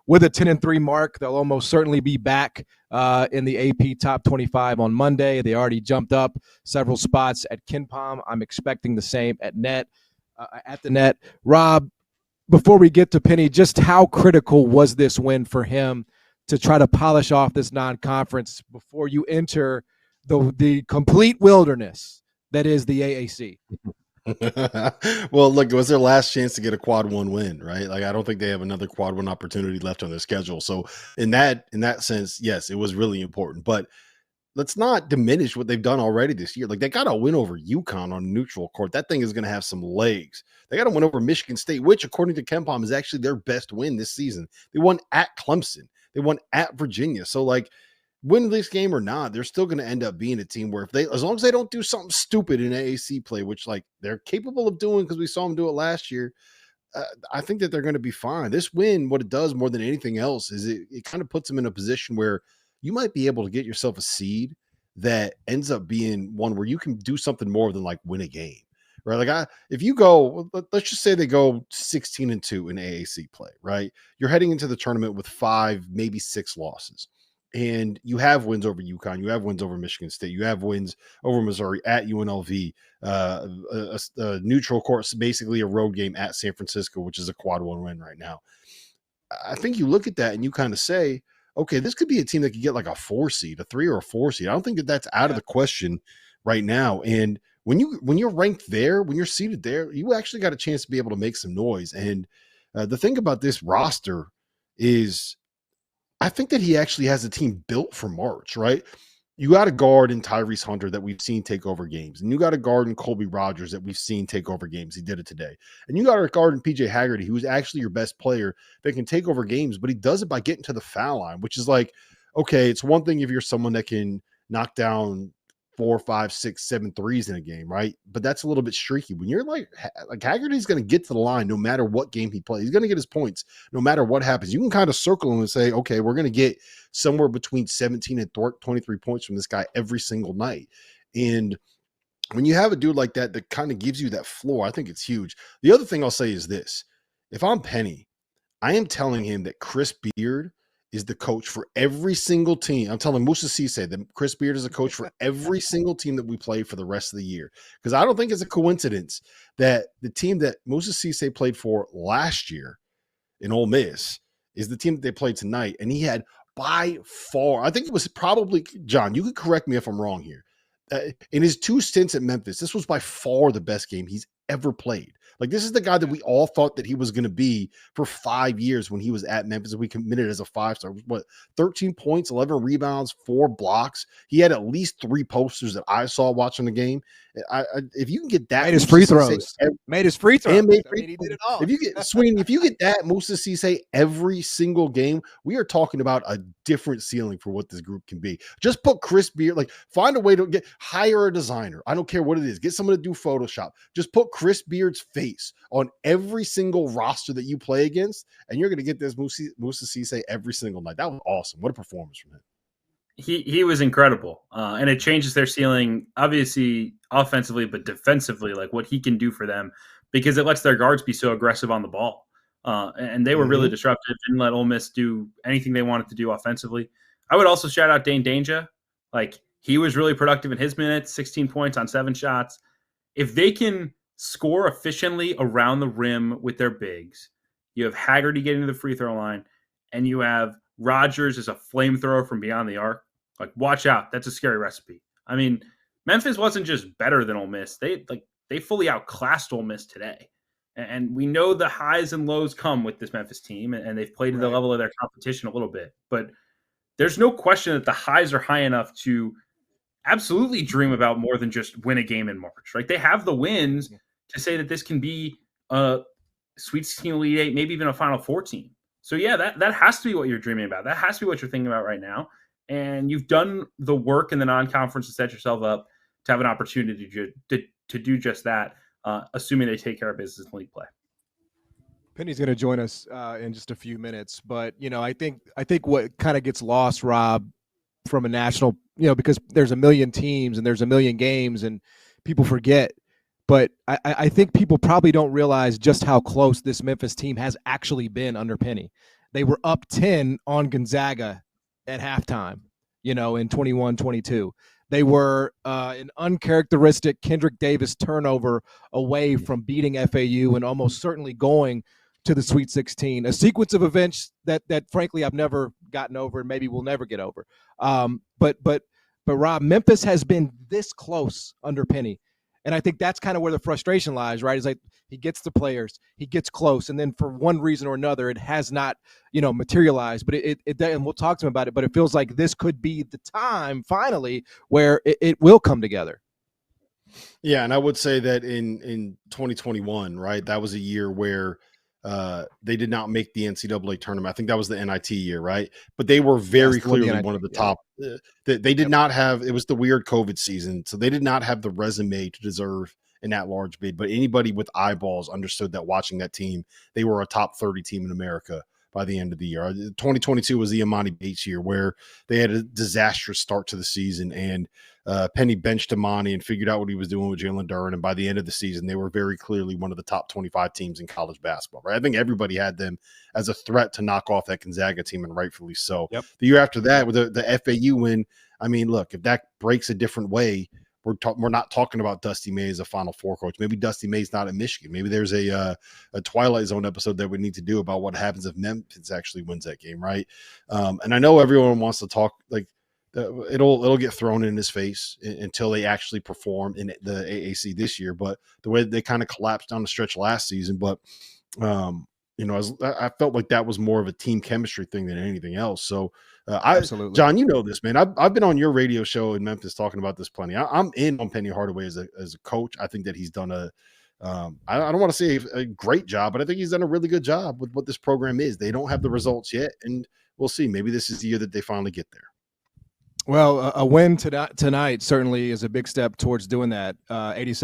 with a 10-3 mark. They'll almost certainly be back in the AP Top 25 on Monday. They already jumped up several spots at KenPom. I'm expecting the same at the net. Rob, before we get to Penny, just how critical was this win for him to try to polish off this non-conference before you enter the complete wilderness that is the AAC? Well, look, it was their last chance to get a quad one win, right? Like, I don't think they have another quad one opportunity left on their schedule. So in that sense, yes, it was really important. But let's not diminish what they've done already this year. Like, they got to win over UConn on neutral court. That thing is going to have some legs. They got to win over Michigan State, which, according to KenPom, is actually their best win this season. They won at Clemson. They won at Virginia. So, like, win this game or not, they're still going to end up being a team where as long as they don't do something stupid in AAC play, which, like, they're capable of doing because we saw them do it last year, I think that they're going to be fine. This win, what it does more than anything else is it kind of puts them in a position where you might be able to get yourself a seed that ends up being one where you can do something more than like win a game, right? Like, if you go, let's just say they go 16-2 in AAC play, right? You're heading into the tournament with 5, maybe 6 losses. And you have wins over UConn, you have wins over Michigan State, you have wins over Missouri at UNLV, a neutral court, basically a road game at San Francisco, which is a quad one win right now. I think you look at that and you kind of say, okay, this could be a team that could get like a 4 seed, a 3 or a 4 seed. I don't think that that's out of the question right now. And when you're ranked there, when you're seated there, you actually got a chance to be able to make some noise. And the thing about this roster is, I think that he actually has a team built for March, right? You got a guard in Tyrese Hunter that we've seen take over games. And you got a guard in Colby Rogers that we've seen take over games. He did it today. And you got a guard in PJ Haggerty, who's actually your best player that can take over games, but he does it by getting to the foul line, which is like, okay, it's one thing if you're someone that can knock down 4, 5, 6, 7 threes in a game, right? But that's a little bit streaky. When you're like Haggerty's going to get to the line no matter what game he plays. He's going to get his points no matter what happens. You can kind of circle him and say, okay, we're going to get somewhere between 17 and 23 points from this guy every single night. And when you have a dude like that kind of gives you that floor, I think it's huge. The other thing I'll say is this. If I'm Penny, I am telling him that Chris Beard is the coach for every single team. I'm telling Moussa Cisse that Chris Beard is a coach for every single team that we play for the rest of the year. Because I don't think it's a coincidence that the team that Moussa Cisse played for last year in Ole Miss is the team that they played tonight. And he had by far, I think it was probably, John, you could correct me if I'm wrong here. In his 2 stints at Memphis, this was by far the best game he's ever played. Like, this is the guy that we all thought that he was going to be for 5 years when he was at Memphis. We committed as a 5-star. What, 13 points, 11 rebounds, 4 blocks. He had at least 3 posters that I saw watching the game. If you can get that, made his free throws. Made his free throws. He did it all. If you get Sweeney, if you get that Moussa Cisse every single game, we are talking about a different ceiling for what this group can be. Just put Chris Beard, like, find a way to hire a designer. I don't care what it is. Get someone to do Photoshop. Just put Chris Beard's face on every single roster that you play against, and you're going to get this Moussa Cisse every single night. That was awesome. What a performance from him. He was incredible, and it changes their ceiling, obviously offensively, but defensively, like what he can do for them, because it lets their guards be so aggressive on the ball. And they were really disruptive, didn't let Ole Miss do anything they wanted to do offensively. I would also shout out Dane Danger. Like, he was really productive in his minutes, 16 points on 7 shots. If they can score efficiently around the rim with their bigs, you have Haggerty getting to the free throw line, and you have Rogers as a flamethrower from beyond the arc. Like, watch out. That's a scary recipe. I mean, Memphis wasn't just better than Ole Miss. They fully outclassed Ole Miss today. And we know the highs and lows come with this Memphis team, and they've played to the level of their competition a little bit. But there's no question that the highs are high enough to absolutely dream about more than just win a game in March, right? They have the wins to say that this can be a Sweet 16, Elite 8, maybe even a Final 14. So, yeah, that has to be what you're dreaming about. That has to be what you're thinking about right now. And you've done the work in the non-conference to set yourself up to have an opportunity to do just that, assuming they take care of business in league play. Penny's going to join us in just a few minutes. But, I think what kind of gets lost, Rob, from a national, because there's a million teams and there's a million games and people forget. But I think people probably don't realize just how close this Memphis team has actually been under Penny. They were up 10 on Gonzaga at halftime, in 21-22. They were an uncharacteristic Kendrick Davis turnover away from beating FAU and almost certainly going to the Sweet 16. A sequence of events that frankly I've never gotten over and maybe we'll never get over. But Rob, Memphis has been this close under Penny. And I think that's kind of where the frustration lies, right? It's like he gets the players, he gets close, and then for one reason or another, it has not, materialized. But it and we'll talk to him about it. But it feels like this could be the time finally where it will come together. Yeah, and I would say that in 2021, right, that was a year where they did not make the NCAA tournament. I think that was the NIT year, right? But they were very clearly one of the top. They did not have. It was the weird COVID season, so they did not have the resume to deserve in that large bid. But anybody with eyeballs understood that watching that team, they were a top 30 team in America by the end of the year. 2022 was the Imani Bates year where they had a disastrous start to the season, and Penny benched Imani and figured out what he was doing with Jalen Duren. And by the end of the season, they were very clearly one of the top 25 teams in college basketball, right? I think everybody had them as a threat to knock off that Gonzaga team, and rightfully so. Yep. The year after that, with the FAU win, I mean, look, if that breaks a different way, we're not talking about Dusty May as a Final Four coach. Maybe Dusty May's not at Michigan. Maybe there's a Twilight Zone episode that we need to do about what happens if Memphis actually wins that game, right? And I know everyone wants to talk like it'll get thrown in his face until they actually perform in the AAC this year. But the way they kind of collapsed down the stretch last season, but I felt like that was more of a team chemistry thing than anything else. So Absolutely. John, you know this, man. I've been on your radio show in Memphis talking about this plenty. I'm in on Penny Hardaway as a coach. I think that he's done I don't want to say a great job, but I think he's done a really good job with what this program is. They don't have the results yet, and we'll see. Maybe this is the year that they finally get there. Well, a win tonight certainly is a big step towards doing that. 87